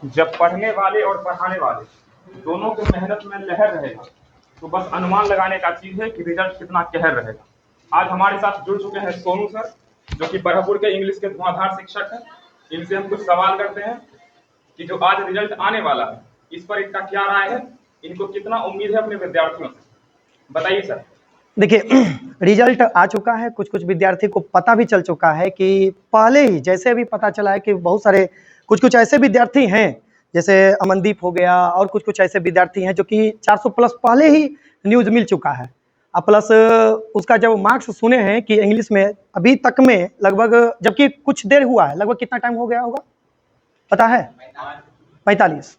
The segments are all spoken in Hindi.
जब पढ़ने वाले और पढ़ाने वाले दोनों की मेहनत में लहर रहेगा, तो बस अनुमान लगाने का चीज है कि रिजल्ट कितना कहर रहेगा। आज हमारे साथ जुड़ चुके हैं सोनू सर, जो कि बरहपुर के इंग्लिश के धुआंधार शिक्षक हैं। इनसे हम कुछ सवाल करते हैं कि जो आज रिजल्ट आने वाला है, इस पर इनका क्या राय है, इनको कितना उम्मीद है अपने विद्यार्थियों से। बताइए सर। देखिए रिजल्ट आ चुका है, कुछ कुछ विद्यार्थी को पता भी चल चुका है कि पहले ही जैसे अभी पता चला है कि बहुत सारे कुछ ऐसे विद्यार्थी हैं, जैसे अमनदीप हो गया और कुछ ऐसे विद्यार्थी हैं जो कि 400 प्लस पहले ही न्यूज़ मिल चुका है। अब प्लस उसका जब मार्क्स सुने हैं कि इंग्लिश में अभी तक में लगभग, जबकि कुछ देर हुआ है, लगभग कितना टाइम हो गया होगा पता है? 45।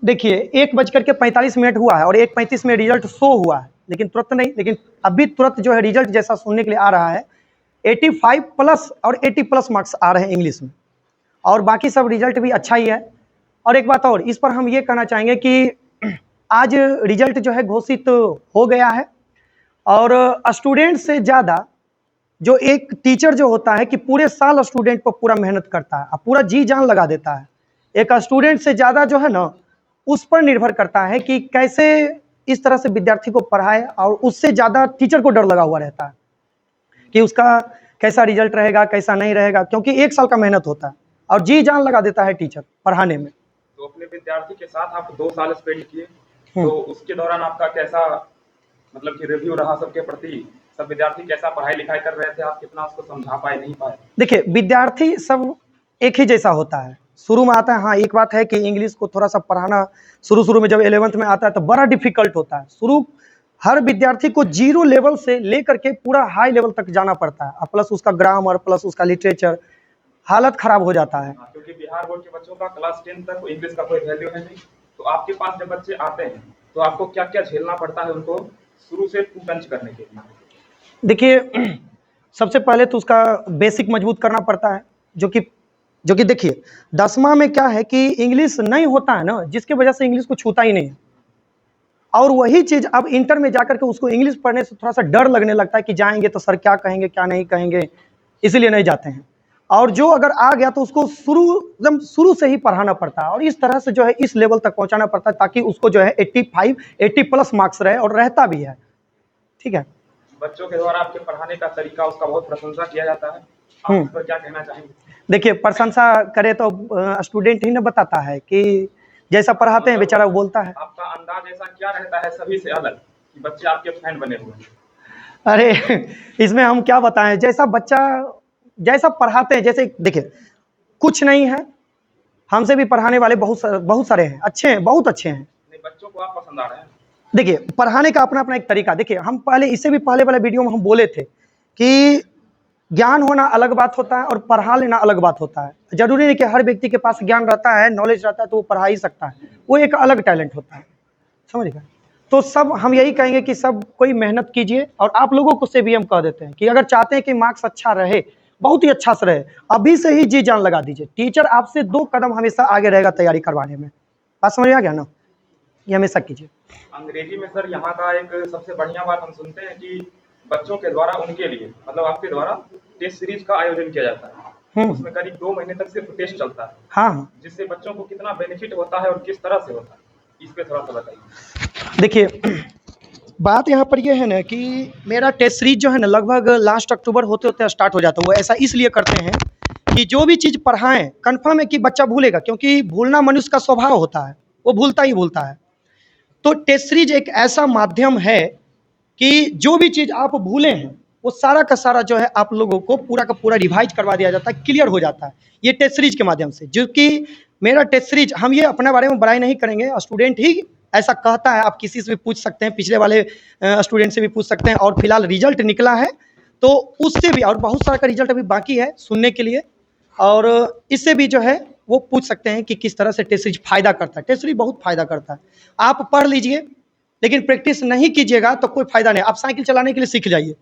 देखिए 1:45 हुआ है और 1:35 में रिजल्ट शो हुआ है, लेकिन तुरंत नहीं, लेकिन अभी तुरंत जो है रिजल्ट जैसा सुनने के लिए आ रहा है 85 प्लस और 80 प्लस मार्क्स आ रहे हैं इंग्लिश में, और बाकी सब रिजल्ट भी अच्छा ही है। और एक बात और इस पर हम ये कहना चाहेंगे कि आज रिजल्ट जो है घोषित हो गया है, और स्टूडेंट से ज़्यादा जो एक टीचर जो होता है कि पूरे साल स्टूडेंट पर पूरा मेहनत करता है, पूरा जी जान लगा देता है, एक स्टूडेंट से ज़्यादा जो है ना उस पर निर्भर करता है कि कैसे इस तरह से विद्यार्थी को पढ़ाए, और उससे ज़्यादा टीचर को डर लगा हुआ रहता है कि उसका कैसा रिजल्ट रहेगा, कैसा नहीं रहेगा, क्योंकि 1 साल का मेहनत होता है और जी जान लगा देता है टीचर पढ़ाने में। तो अपने विद्यार्थी के साथ आप 2 साल स्पेंड किए, तो उसके दौरान आपका कैसा मतलब कि रिव्यू रहा सबके प्रति? सब विद्यार्थी कैसा पढ़ाई लिखाई कर रहे थे, आप कितना उसको समझा पाए, नहीं पाए? देखिए विद्यार्थी सब एक ही जैसा होता है, शुरू में आता है। हाँ एक बात है कि इंग्लिश को थोड़ा सा पढ़ाना शुरू में जब 11th में आता है तो बड़ा डिफिकल्ट होता है। शुरू हर विद्यार्थी को 0 लेवल से लेकर के पूरा हाई लेवल तक जाना पड़ता है, प्लस उसका ग्रामर प्लस उसका लिटरेचर, हालत खराब हो जाता है। क्योंकि बिहार बोर्ड के बच्चों का क्लास 10 तक इंग्लिश का कोई वैल्यू है नहीं, तो आपके पास जब बच्चे आते हैं तो आपको क्या क्या झेलना पड़ता है उनको शुरू से टू टंच करने के लिए? देखिए सबसे पहले तो उसका बेसिक मजबूत करना पड़ता है, जो कि देखिए 10वां में क्या है कि इंग्लिश नहीं होता है ना, जिसके वजह से इंग्लिश को छूता ही नहीं है। और वही चीज़ अब इंटर में जाकर के उसको इंग्लिश पढ़ने से थोड़ा सा डर लगने लगता है कि जाएंगे तो सर क्या कहेंगे क्या नहीं कहेंगे, इसीलिए नहीं जाते हैं। और जो अगर आ गया तो उसको एकदम शुरू से ही पढ़ाना पड़ता है, और इस तरह से जो है इस लेवल तक पहुंचाना पड़ता है ताकि उसको जो है 85 80 प्लस मार्क्स रहे, और रहता भी है। ठीक है, बच्चों के द्वारा आपके पढ़ाने का तरीका, उसका बहुत प्रशंसा किया जाता है, आप इस पर क्या कहना चाहेंगे? देखिए प्रशंसा करे तो स्टूडेंट ही ना बताता है कि जैसा पढ़ाते हैं बेचारा वो बोलता है। आपका अंदाज ऐसा क्या रहता है सभी से अलग कि बच्चे आपके फैन बने हुए हैं? अरे इसमें हम क्या बताएं, जैसा बच्चा जैसा पढ़ाते हैं, जैसे देखिए कुछ नहीं है, हमसे भी पढ़ाने वाले बहुत सारे हैं, अच्छे हैं, बहुत अच्छे हैं। नहीं, बच्चों को आप पसंद आ रहे हैं? देखिए पढ़ाने का अपना अपना एक तरीका। देखिए हम पहले, इससे भी पहले वाले वीडियो में हम बोले थे कि ज्ञान होना अलग बात होता है और पढ़ा लेना अलग बात होता है। जरूरी नहीं कि हर व्यक्ति के पास ज्ञान रहता है, नॉलेज रहता है तो वो पढ़ा ही सकता है, वो एक अलग टैलेंट होता है, समझ गए? तो सब हम यही कहेंगे कि सब कोई मेहनत कीजिए, और आप लोगों को से भी हम कह देते हैं कि अगर चाहते हैं कि मार्क्स अच्छा रहे, बहुत ही अच्छा से रहे, अभी से ही जी जान लगा दीजिए। टीचर आपसे 2 कदम हमेशा आगे रहेगा तैयारी करवाने में। बात समझ आ गया ना? ये हमेशा कीजिए। अंग्रेजी में सर यहाँ का एक सबसे बढ़िया बात हम सुनते हैं कि बच्चों के द्वारा उनके लिए मतलब आपके द्वारा टेस्ट सीरीज का आयोजन किया जाता है, उसमें करीब 2 महीने तक सिर्फ टेस्ट चलता है। हाँ, जिससे बच्चों को कितना बेनिफिट होता है और किस तरह से होता है, इस पे थोड़ा सा बताइए। देखिए बात यहाँ पर ये है ना कि मेरा टेस्ट सीरीज जो है ना लगभग लास्ट अक्टूबर होते होते स्टार्ट हो जाता है। वो ऐसा इसलिए करते हैं कि जो भी चीज़ पढ़ाएं कंफर्म है कि बच्चा भूलेगा, क्योंकि भूलना मनुष्य का स्वभाव होता है, वो भूलता ही भूलता है। तो टेस्ट सीरीज एक ऐसा माध्यम है कि जो भी चीज़ आप भूले हैं वो सारा का सारा जो है आप लोगों को पूरा का पूरा रिवाइज करवा दिया जाता है, क्लियर हो जाता है ये टेस्ट सीरीज के माध्यम से। जो कि मेरा टेस्ट सीरीज, हम ये अपने बारे में बड़ाई नहीं करेंगे, स्टूडेंट ही ऐसा कहता है, आप किसी से भी पूछ सकते हैं, पिछले वाले स्टूडेंट से भी पूछ सकते हैं, और फिलहाल रिजल्ट निकला है तो उससे भी, और बहुत सारा का रिजल्ट अभी बाकी है सुनने के लिए, और इससे भी जो है वो पूछ सकते हैं कि किस तरह से टेस्ट सीरीज फायदा करता है। टेस्ट सीरीज बहुत फायदा करता है, आप पढ़ लीजिए लेकिन प्रैक्टिस नहीं कीजिएगा तो कोई फायदा नहीं। आप साइकिल चलाने के लिए सीख जाइए,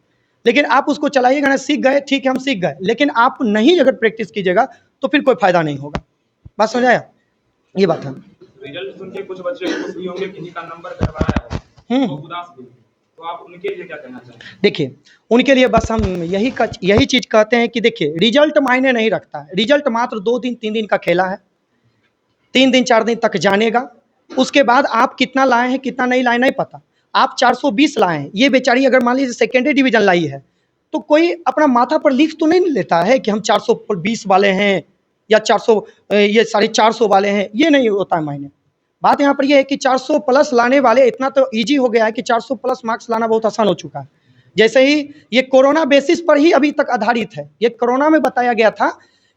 लेकिन आप उसको चलाइएगा ना, सीख गए ठीक है हम सीख गए, लेकिन आप नहीं अगर प्रैक्टिस कीजिएगा तो फिर कोई फायदा नहीं होगा। बात समझ आया? ये बात है। रिजल्ट सुन के कुछ बच्चे खुश भी होंगे, किसी का नंबर गड़बड़ाया है तो उदास भी, तो आप उनके लिए क्या कहना चाहेंगे? देखिए, उनके लिए बस हम यही चीज़ कहते हैं कि देखिए, रिजल्ट मायने नहीं रखता है। रिजल्ट मात्र 2 दिन 3 दिन का खेला है। 3 दिन 4 दिन तक जानेगा। उसके बाद आप कितना लाए हैं, कितना नहीं लाए, नहीं पता। आप 420 लाए हैं, ये बेचारी अगर मान लीजिए सेकेंडरी डिवीज़न लाई है, तो कोई अपना माथा पर लिख तो नहीं लेता है कि हम 420 वाले हैं या 400 ये 450 वाले हैं, ये नहीं होता है मायने। बात यहाँ पर ये है कि 400 प्लस लाने वाले इतना तो ईज़ी हो गया है कि 400 प्लस मार्क्स लाना बहुत आसान हो चुका है। जैसे ही ये कोरोना बेसिस पर ही अभी तक आधारित है। ये कोरोना में बताया गया था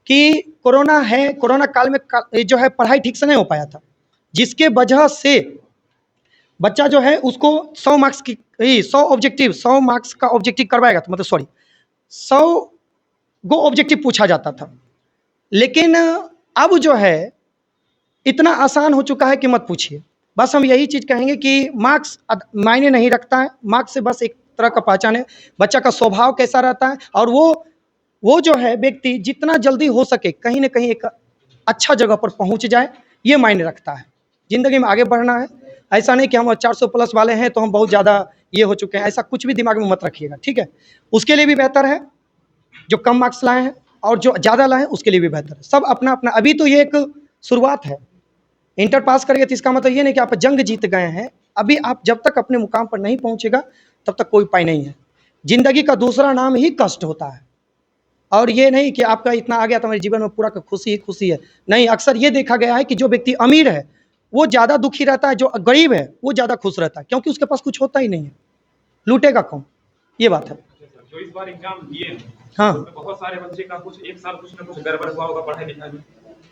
कि कोरोना है, कोरोना काल में जो है पढ़ाई ठीक से नहीं हो पाया था, जिसके वजह से बच्चा जो है उसको 100 मार्क्स की 100 मार्क्स का ऑब्जेक्टिव करवाएगा, तो मतलब सॉरी 100 गो ऑब्जेक्टिव पूछा जाता था। लेकिन अब जो है इतना आसान हो चुका है कि मत पूछिए। बस हम यही चीज़ कहेंगे कि मार्क्स मायने नहीं रखता है। मार्क्स से बस एक तरह का पहचान है, बच्चा का स्वभाव कैसा रहता है, और वो जो है व्यक्ति जितना जल्दी हो सके कहीं न कहीं एक अच्छा जगह पर पहुँच जाए, ये मायने रखता है। ज़िंदगी में आगे बढ़ना है, ऐसा नहीं कि हम 400 प्लस वाले हैं तो हम बहुत ज़्यादा ये हो चुके हैं, ऐसा कुछ भी दिमाग में मत रखिएगा, ठीक है? उसके लिए भी बेहतर है जो कम मार्क्स लाए हैं, और जो ज़्यादा लाए हैं उसके लिए भी बेहतर है। सब अपना-अपना, अभी तो ये एक शुरुआत है। इंटर पास करेंगे तो इसका मतलब ये नहीं कि आप जंग जीत गए हैं। अभी आप जब तक अपने मुकाम पर नहीं पहुँचेगा, तब तक कोई उपाय नहीं है। ज़िंदगी का दूसरा नाम ही कष्ट होता है, और ये नहीं कि आपका इतना आ गया तो हमारे जीवन में पूरा का खुशी ही खुशी है। नहीं, अक्सर ये देखा गया है कि जो व्यक्ति अमीर है, वो ज़्यादा दुखी रहता है, जो गरीब है, वो ज़्यादा खुश रहता है, क्योंकि उसके पास कुछ होता ही नहीं है। लूटेगा कौन? ये बात है। जो इस बार एग्जाम दिए हैं, हाँ। उसमें बहुत सारे बच्चे का कुछ एक साल कुछ ना कुछ गड़बड़ हुआ होगा पढ़ाई लिखाई में।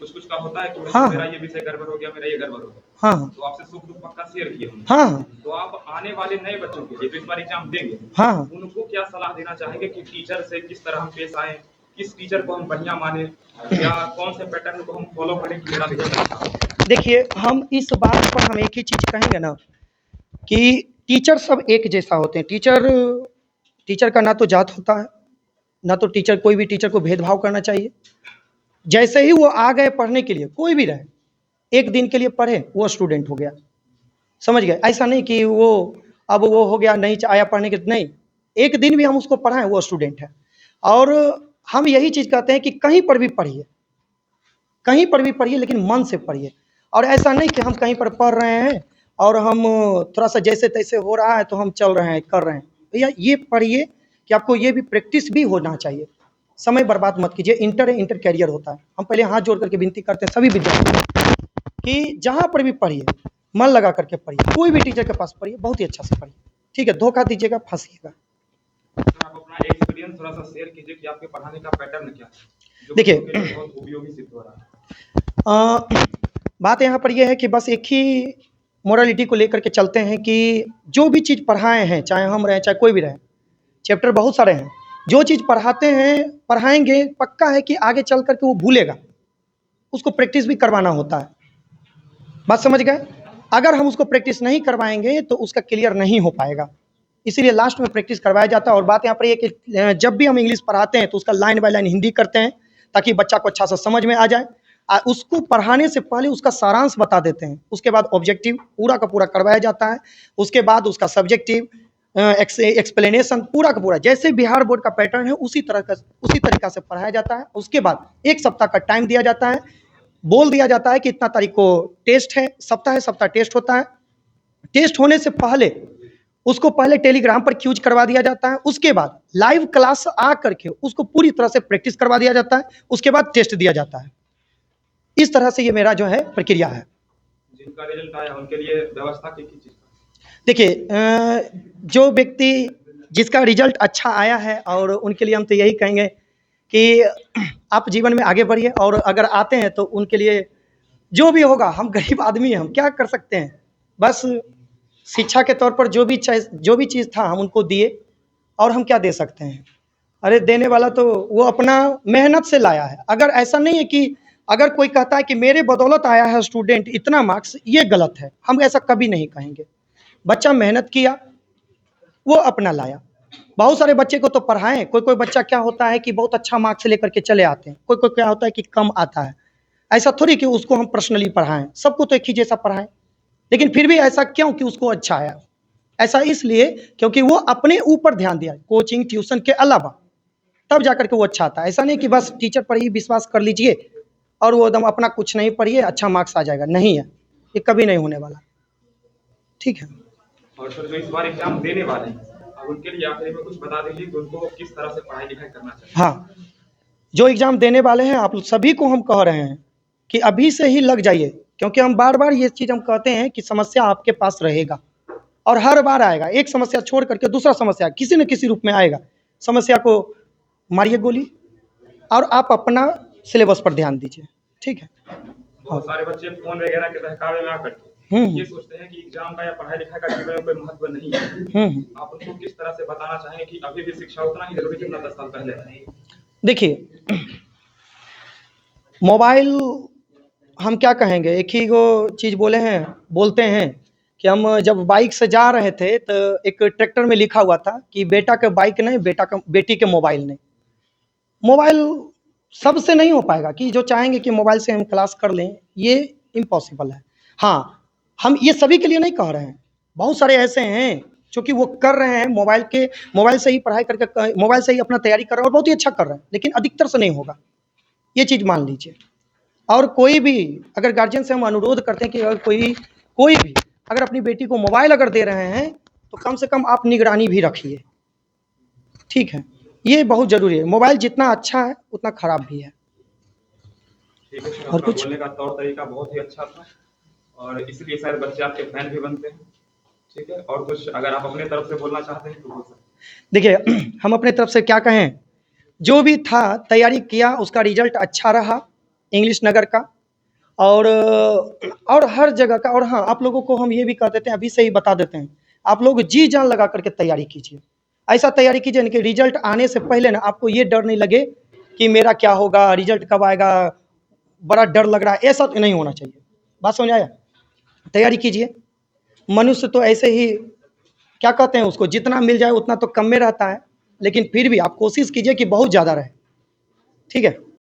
कुछ का होता है कि भाई हाँ। मेरा ये विषय गड़बड़ हो गया, मेरा ये गड़बड़ हो गया। हाँ, हाँ। तो आपसे सुख दुख पक्का शेयर किए होंगे। हाँ, हाँ। तो आप आने वाले नए बच्चों के लिए जो इस बार एग्जाम देंगे, हाँ, हाँ। उनको क्या सलाह देना चाहेंगे कि टीचर से किस तरह हम पेश आए, किस टीचर को हम बढ़िया माने, या कौन से पैटर्न को हम फॉलो करें कि मेरा रिजल्ट अच्छा हो? देखिए, हम इस बात पर हम एक ही चीज़ कहेंगे ना कि टीचर सब एक जैसा होते हैं। टीचर का ना तो जात होता है, ना तो टीचर, कोई भी टीचर को भेदभाव करना चाहिए। जैसे ही वो आ गए पढ़ने के लिए, कोई भी रहे, एक दिन के लिए पढ़े, वो स्टूडेंट हो गया। समझ गए? ऐसा नहीं कि अब वो हो गया, नहीं आया पढ़ने के, नहीं। एक दिन भी हम उसको पढ़ाएँ, वो स्टूडेंट है। और हम यही चीज़ कहते हैं कि कहीं पर भी पढ़िए, कहीं पर भी पढ़िए, लेकिन मन से पढ़िए। और ऐसा नहीं कि हम कहीं पर पढ़ रहे हैं और हम थोड़ा-सा जैसे-तैसे हो रहा है तो हम चल रहे हैं, कर रहे हैं। भैया ये पढ़िए कि आपको ये भी प्रैक्टिस भी होना चाहिए। समय बर्बाद मत कीजिए, इंटर है, इंटर करियर होता है। हम पहले हाथ जोड़ कर के विनती करते हैं सभी विद्यार्थियों कि जहाँ पर भी पढ़िए, मन लगा करके पढ़िए। कोई भी टीचर के पास पढ़िए, बहुत ही अच्छा से पढ़िए। ठीक है? धोखा दीजिएगा, फँसिएगा। सर, आप अपना एक्सपीरियंस थोड़ा-सा शेयर कीजिए कि आपके पढ़ाने का पैटर्न क्या है? जो देखिए बच्चों के लिए बहुत उपयोगी सिद्ध हो रहा है। बात यहाँ पर ये है कि बस एक ही मोरालिटी को लेकर के चलते हैं कि जो भी चीज़ पढ़ाए हैं, चाहे हम रहें, चाहे कोई भी रहे, चैप्टर बहुत सारे हैं। जो चीज़ पढ़ाते हैं, पढ़ाएँगे, पक्का है कि आगे चल कर के वो भूलेगा। उसको प्रैक्टिस भी करवाना होता है। बात समझ गए? अगर हम उसको प्रैक्टिस नहीं करवाएँगे तो उसका क्लियर नहीं हो पाएगा। इसीलिए लास्ट में प्रैक्टिस करवाया जाता है। और बात यहाँ पर ये है कि जब भी हम इंग्लिश पढ़ाते हैं तो उसका लाइन बाय लाइन हिंदी करते हैं, ताकि बच्चा को अच्छा सा समझ में आ जाए। उसको पढ़ाने से पहले उसका सारांश बता देते हैं। उसके बाद ऑब्जेक्टिव पूरा का पूरा करवाया जाता है। उसके बाद उसका सब्जेक्टिव एक्सप्लेनेशन पूरा का पूरा, जैसे बिहार बोर्ड का पैटर्न है उसी तरीका से पढ़ाया जाता है। उसके बाद 1 सप्ताह का टाइम दिया जाता है। बोल दिया जाता है कि इतना तारीख को टेस्ट है, सप्ताह टेस्ट होता है। टेस्ट होने से पहले उसको पहले टेलीग्राम पर क्यूज करवा दिया जाता है। उसके बाद लाइव क्लास आ करके उसको पूरी तरह से प्रैक्टिस करवा दिया जाता है। उसके बाद टेस्ट दिया जाता है। इस तरह से ये मेरा जो है प्रक्रिया है। जिनका रिजल्ट आया उनके लिए व्यवस्था की चीज़? देखिए, जो व्यक्ति जिसका रिजल्ट अच्छा आया है, और उनके लिए हम तो यही कहेंगे कि आप जीवन में आगे बढ़िए, और अगर आते हैं तो उनके लिए जो भी होगा, हम गरीब आदमी हैं, हम क्या कर सकते हैं। बस शिक्षा के तौर पर जो भी चीज़ था हम उनको दिए, और हम क्या दे सकते हैं। अरे देने वाला तो वो अपना मेहनत से लाया है। अगर ऐसा नहीं है कि अगर कोई कहता है कि मेरे बदौलत आया है स्टूडेंट इतना मार्क्स, ये गलत है। हम ऐसा कभी नहीं कहेंगे। बच्चा मेहनत किया, वो अपना लाया। बहुत सारे बच्चे को तो पढ़ाएँ, कोई बच्चा क्या होता है कि बहुत अच्छा मार्क्स लेकर के चले आते हैं। कोई क्या होता है कि कम आता है। ऐसा थोड़ी कि उसको हम पर्सनली पढ़ाएँ, सबको तो एक ही जैसा पढ़ाएँ। लेकिन फिर भी ऐसा क्यों कि उसको अच्छा आया। ऐसा इसलिए क्योंकि वो अपने ऊपर ध्यान दिया, कोचिंग ट्यूशन के अलावा, तब जाकर के वो अच्छा आता है। ऐसा नहीं कि बस टीचर पर ही विश्वास कर लीजिए और वो एकदम अपना कुछ नहीं पढ़िए अच्छा मार्क्स आ जाएगा, नहीं है, ये कभी नहीं होने वाला। ठीक है। और सर जो इस बार एग्जाम देने वाले हैं, अब उनके लिए आखिरी में कुछ बता दीजिए कि उनको किस तरह से पढ़ाई लिखाई करना चाहिए। हाँ, जो एग्ज़ाम देने वाले हैं आप सभी को हम कह रहे हैं कि अभी से ही लग जाइए, क्योंकि हम बार-बार ये चीज़ हम कहते हैं कि समस्या आपके पास रहेगा और हर बार आएगा। एक समस्या छोड़ करके दूसरा समस्या किसी न किसी रूप में आएगा। समस्या को मारिए गोली और आप अपना सिलेबस पर ध्यान दीजिए। ठीक है। बहुत सारे बच्चे फोन वगैरह के बहकावे में आकर ये सोचते हैं कि एग्जाम का या पढ़ाई लिखाई का जीवन में कोई महत्व नहीं है। आप उनको किस तरह से बताना चाहेंगे कि अभी भी शिक्षा उतना ही जरूरी जितना 10 साल पहले है? देखिए, मोबाइल हम क्या कहेंगे, एक ही वो चीज़ बोलते हैं कि हम जब बाइक से जा रहे थे तो एक ट्रैक्टर में लिखा हुआ था कि बेटा के बाइक नहीं, बेटी के मोबाइल नहीं। मोबाइल सबसे नहीं हो पाएगा कि जो चाहेंगे कि मोबाइल से हम क्लास कर लें, ये इम्पॉसिबल है। हाँ, हम ये सभी के लिए नहीं कह रहे हैं, बहुत सारे ऐसे हैं जो कि वो कर रहे हैं, मोबाइल से ही पढ़ाई करके मोबाइल से ही अपना तैयारी कर रहे हैं और बहुत ही अच्छा कर रहे हैं, लेकिन अधिकतर से नहीं होगा, ये चीज़ मान लीजिए। और कोई भी अगर गार्जियन से हम अनुरोध करते हैं कि अगर कोई भी अगर अपनी बेटी को मोबाइल अगर दे रहे हैं तो कम से कम आप निगरानी भी रखिए। ठीक है, ये बहुत ज़रूरी है। मोबाइल जितना अच्छा है उतना खराब भी है। ठीक है सर, और आपका कुछ? बोलने का तौर तरीका बहुत ही अच्छा था और इसलिए शायद बच्चे आपके फैन भी बनते हैं। ठीक है, और कुछ अगर आप अपने तरफ से बोलना चाहते हैं तो बोल सकते हैं। देखिए, हम अपने तरफ से क्या कहें, जो भी था तैयारी किया, उसका रिजल्ट अच्छा रहा इंग्लिश नगर का और हर जगह का। और हाँ, आप लोगों को हम ये भी कह देते हैं, अभी से ही बता देते हैं, आप लोग जी जान लगा करके तैयारी कीजिए। ऐसा तैयारी कीजिए ना कि रिजल्ट आने से पहले ना आपको ये डर नहीं लगे कि मेरा क्या होगा, रिजल्ट कब आएगा, बड़ा डर लग रहा है, ऐसा तो नहीं होना चाहिए। बात समझ आया? तैयारी कीजिए। मनुष्य तो ऐसे ही क्या कहते हैं उसको, जितना मिल जाए उतना तो कम में रहता है, लेकिन फिर भी आप कोशिश कीजिए कि बहुत ज़्यादा रहे। ठीक है?